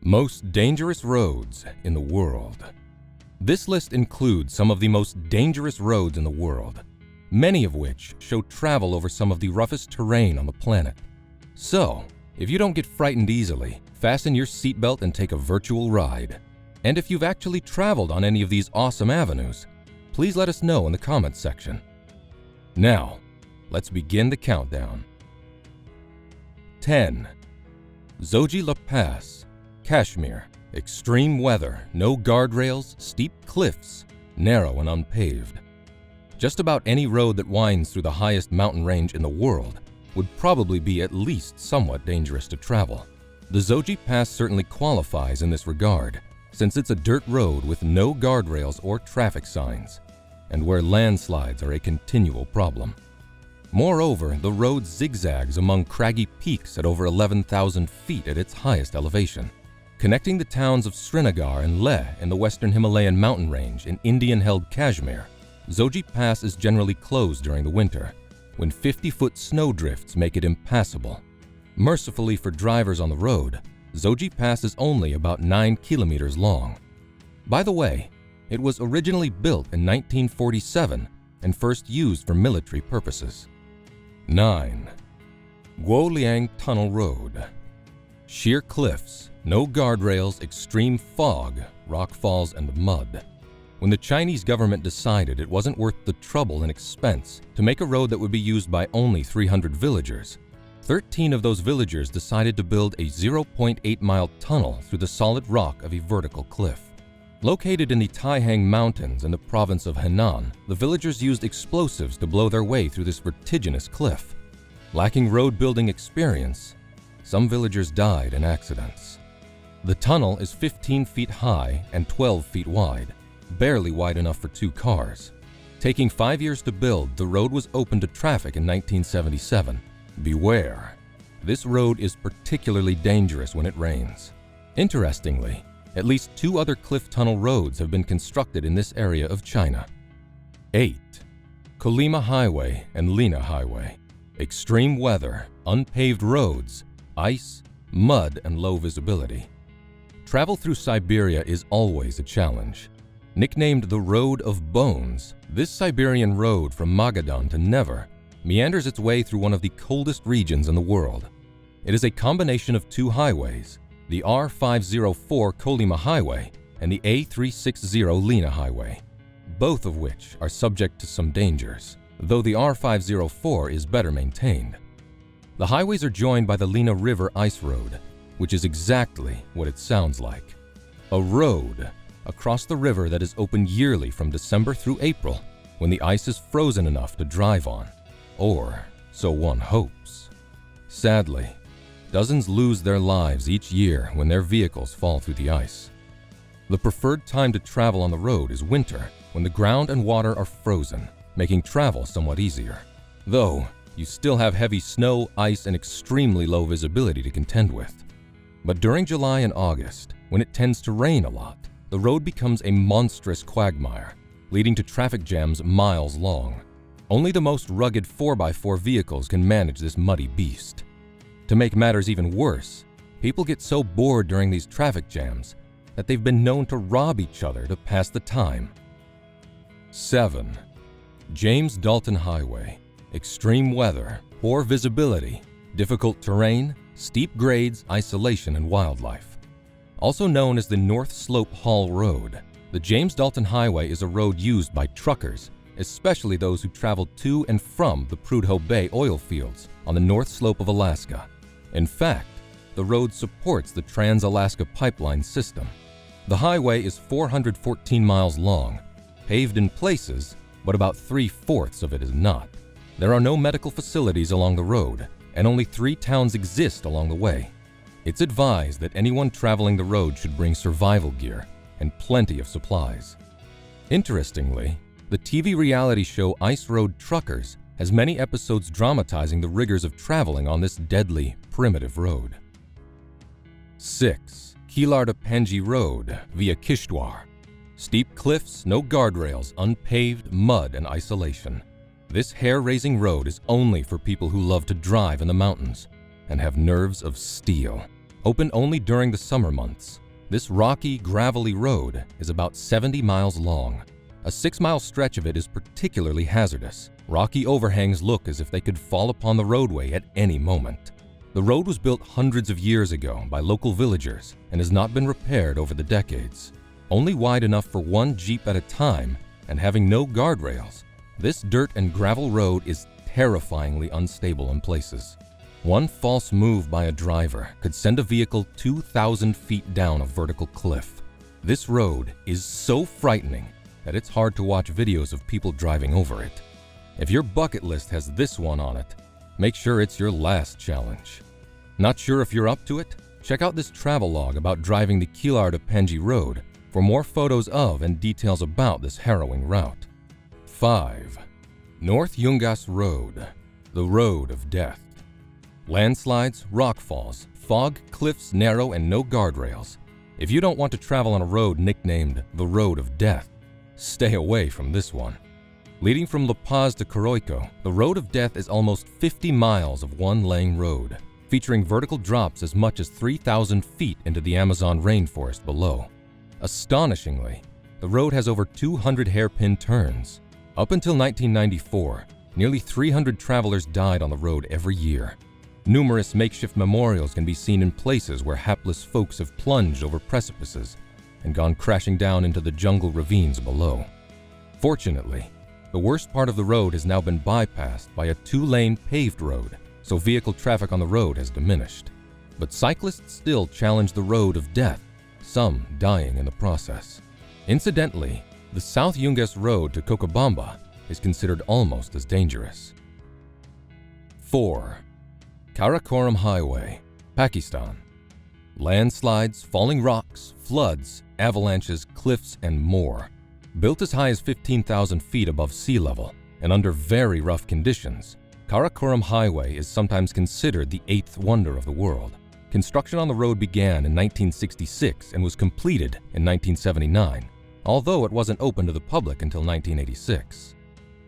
Most dangerous roads in the world. This list includes some of the most dangerous roads in the world, many of which show travel over some of the roughest terrain on the planet. So, if you don't get frightened easily, fasten your seatbelt and take a virtual ride. And if you've actually traveled on any of these awesome avenues, please let us know in the comments section. Now, let's begin the countdown. 10. Zoji La Pass, Kashmir. Extreme weather, no guardrails, steep cliffs, narrow and unpaved. Just about any road that winds through the highest mountain range in the world would probably be at least somewhat dangerous to travel. The Zoji Pass certainly qualifies in this regard, since it's a dirt road with no guardrails or traffic signs, and where landslides are a continual problem. Moreover, the road zigzags among craggy peaks at over 11,000 feet at its highest elevation. Connecting the towns of Srinagar and Leh in the western Himalayan mountain range in Indian-held Kashmir, Zoji Pass is generally closed during the winter, when 50-foot snowdrifts make it impassable. Mercifully for drivers on the road, Zoji Pass is only about 9 kilometers long. By the way, it was originally built in 1947 and first used for military purposes. 9. Guoliang Tunnel Road. Sheer cliffs, no guardrails, extreme fog, rock falls, and mud. When the Chinese government decided it wasn't worth the trouble and expense to make a road that would be used by only 300 villagers, 13 of those villagers decided to build a 0.8-mile tunnel through the solid rock of a vertical cliff. Located in the Taihang Mountains in the province of Henan, the villagers used explosives to blow their way through this vertiginous cliff. Lacking road building experience, some villagers died in accidents. The tunnel is 15 feet high and 12 feet wide, barely wide enough for 2 cars. Taking 5 years to build, the road was opened to traffic in 1977. Beware, this road is particularly dangerous when it rains. Interestingly, at least 2 other cliff tunnel roads have been constructed in this area of China. 8. Kolyma Highway and Lena Highway. Extreme weather, unpaved roads, ice, mud, and low visibility. Travel through Siberia is always a challenge. Nicknamed the Road of Bones, this Siberian road from Magadan to Never meanders its way through one of the coldest regions in the world. It is a combination of 2 highways, the R504 Kolyma Highway and the A360 Lena Highway, both of which are subject to some dangers, though the R504 is better maintained. The highways are joined by the Lena River Ice Road, which is exactly what it sounds like. A road across the river that is open yearly from December through April, when the ice is frozen enough to drive on, or so one hopes. Sadly, dozens lose their lives each year when their vehicles fall through the ice. The preferred time to travel on the road is winter, when the ground and water are frozen, making travel somewhat easier. Though, you still have heavy snow, ice, and extremely low visibility to contend with. But during July and August, when it tends to rain a lot, the road becomes a monstrous quagmire, leading to traffic jams miles long. Only the most rugged 4x4 vehicles can manage this muddy beast. To make matters even worse, people get so bored during these traffic jams that they've been known to rob each other to pass the time. 7. James Dalton Highway. Extreme weather, poor visibility, difficult terrain, steep grades, isolation, and wildlife. Also known as the North Slope Hall Road, the James Dalton Highway is a road used by truckers, especially those who travel to and from the Prudhoe Bay oil fields on the North Slope of Alaska. In fact, the road supports the Trans-Alaska Pipeline system. The highway is 414 miles long, paved in places, but about 3/4 of it is not. There are no medical facilities along the road, and only 3 towns exist along the way. It's advised that anyone traveling the road should bring survival gear and plenty of supplies. Interestingly, the TV reality show Ice Road Truckers has many episodes dramatizing the rigors of traveling on this deadly, primitive road. 6. Kilar to Panji Road via Kishtwar. Steep cliffs, no guardrails, unpaved, mud, and isolation. This hair-raising road is only for people who love to drive in the mountains and have nerves of steel. Open only during the summer months, this rocky, gravelly road is about 70 miles long. A 6-mile stretch of it is particularly hazardous. Rocky overhangs look as if they could fall upon the roadway at any moment. The road was built hundreds of years ago by local villagers and has not been repaired over the decades. Only wide enough for one Jeep at a time and having no guardrails, this dirt and gravel road is terrifyingly unstable in places. One false move by a driver could send a vehicle 2,000 feet down a vertical cliff. This road is so frightening that it's hard to watch videos of people driving over it. If your bucket list has this one on it, make sure it's your last challenge. Not sure if you're up to it? Check out this travel log about driving the Kilar to Penji Road for more photos of and details about this harrowing route. 5. North Yungas Road, the Road of Death. Landslides, rockfalls, fog, cliffs, narrow, and no guardrails. If you don't want to travel on a road nicknamed the Road of Death, stay away from this one. Leading from La Paz to Coroico, the Road of Death is almost 50 miles of one-lane road, featuring vertical drops as much as 3,000 feet into the Amazon rainforest below. Astonishingly, the road has over 200 hairpin turns. Up until 1994, nearly 300 travelers died on the road every year. Numerous makeshift memorials can be seen in places where hapless folks have plunged over precipices and gone crashing down into the jungle ravines below. Fortunately, the worst part of the road has now been bypassed by a 2-lane paved road, so vehicle traffic on the road has diminished. But cyclists still challenge the Road of Death, some dying in the process. Incidentally, the South Yungas Road to Cochabamba is considered almost as dangerous. 4. Karakoram Highway, Pakistan. Landslides, falling rocks, floods, avalanches, cliffs, and more. Built as high as 15,000 feet above sea level and under very rough conditions, Karakoram Highway is sometimes considered the 8th wonder of the world. Construction on the road began in 1966 and was completed in 1979, although it wasn't open to the public until 1986.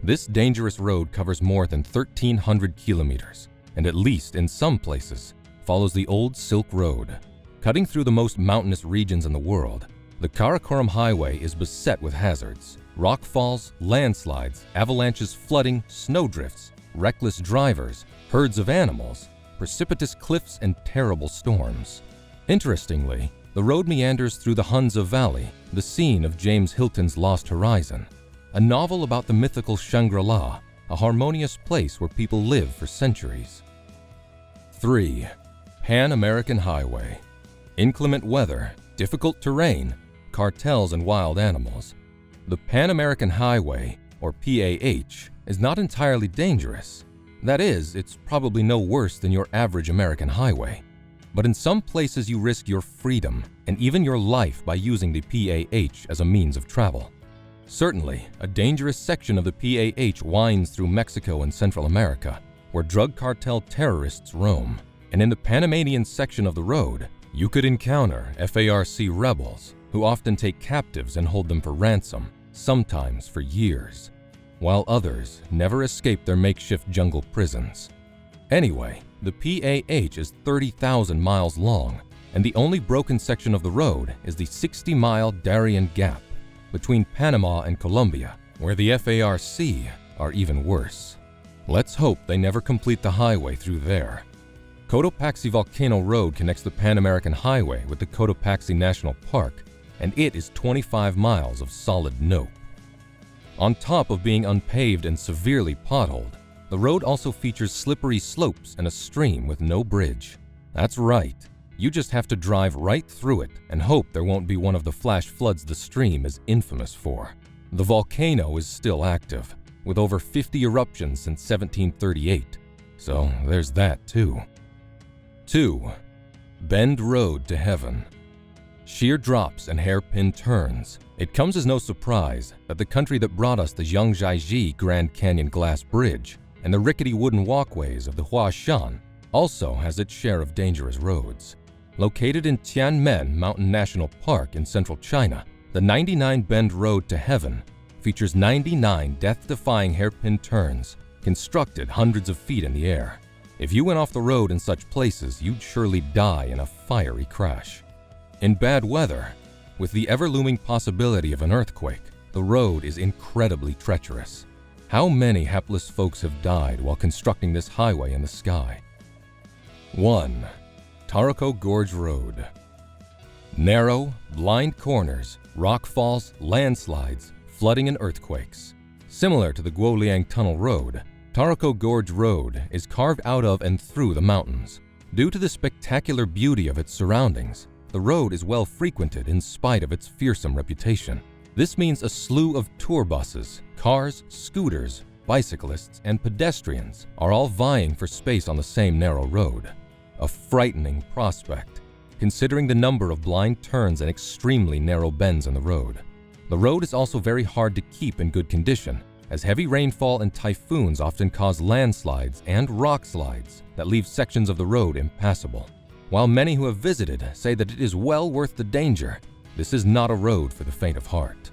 This dangerous road covers more than 1,300 kilometers and, at least in some places, follows the old Silk Road. Cutting through the most mountainous regions in the world, the Karakoram Highway is beset with hazards: rockfalls, landslides, avalanches, flooding, snowdrifts, reckless drivers, herds of animals, precipitous cliffs, and terrible storms. Interestingly, the road meanders through the Hunza Valley, the scene of James Hilton's Lost Horizon, a novel about the mythical Shangri-La, a harmonious place where people live for centuries. 3. Pan American Highway. Inclement weather, difficult terrain, cartels, and wild animals. The Pan American Highway, or PAH, is not entirely dangerous. That is, it's probably no worse than your average American highway. But in some places you risk your freedom and even your life by using the PAH as a means of travel. Certainly, a dangerous section of the PAH winds through Mexico and Central America, where drug cartel terrorists roam. And in the Panamanian section of the road, you could encounter FARC rebels, who often take captives and hold them for ransom, sometimes for years, while others never escape their makeshift jungle prisons. Anyway, the PAH is 30,000 miles long, and the only broken section of the road is the 60-mile Darien Gap between Panama and Colombia, where the FARC are even worse. Let's hope they never complete the highway through there. Cotopaxi Volcano Road connects the Pan American Highway with the Cotopaxi National Park, and it is 25 miles of solid nope. On top of being unpaved and severely potholed, the road also features slippery slopes and a stream with no bridge. That's right, you just have to drive right through it and hope there won't be one of the flash floods the stream is infamous for. The volcano is still active, with over 50 eruptions since 1738, so there's that too. 2. Bend Road to Heaven. Sheer drops and hairpin turns. It comes as no surprise that the country that brought us the Zhangjiajie Grand Canyon Glass Bridge and the rickety wooden walkways of the Huashan also has its share of dangerous roads. Located in Tianmen Mountain National Park in central China, the 99 Bend Road to Heaven features 99 death-defying hairpin turns constructed hundreds of feet in the air. If you went off the road in such places, you'd surely die in a fiery crash. In bad weather, with the ever-looming possibility of an earthquake, the road is incredibly treacherous. How many hapless folks have died while constructing this highway in the sky? 1. Taroko Gorge Road. Narrow, blind corners, rock falls, landslides, flooding and earthquakes. Similar to the Guoliang Tunnel Road, Taroko Gorge Road is carved out of and through the mountains. Due to the spectacular beauty of its surroundings, the road is well frequented in spite of its fearsome reputation. This means a slew of tour buses, cars, scooters, bicyclists, and pedestrians are all vying for space on the same narrow road. A frightening prospect, considering the number of blind turns and extremely narrow bends in the road. The road is also very hard to keep in good condition, as heavy rainfall and typhoons often cause landslides and rock slides that leave sections of the road impassable. While many who have visited say that it is well worth the danger, this is not a road for the faint of heart.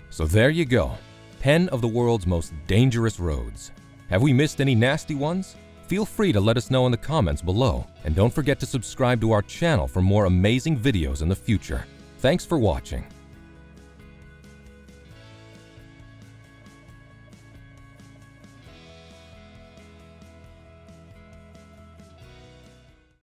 So there you go, 10 of the world's most dangerous roads. Have we missed any nasty ones? Feel free to let us know in the comments below, and don't forget to subscribe to our channel for more amazing videos in the future. Thanks for watching.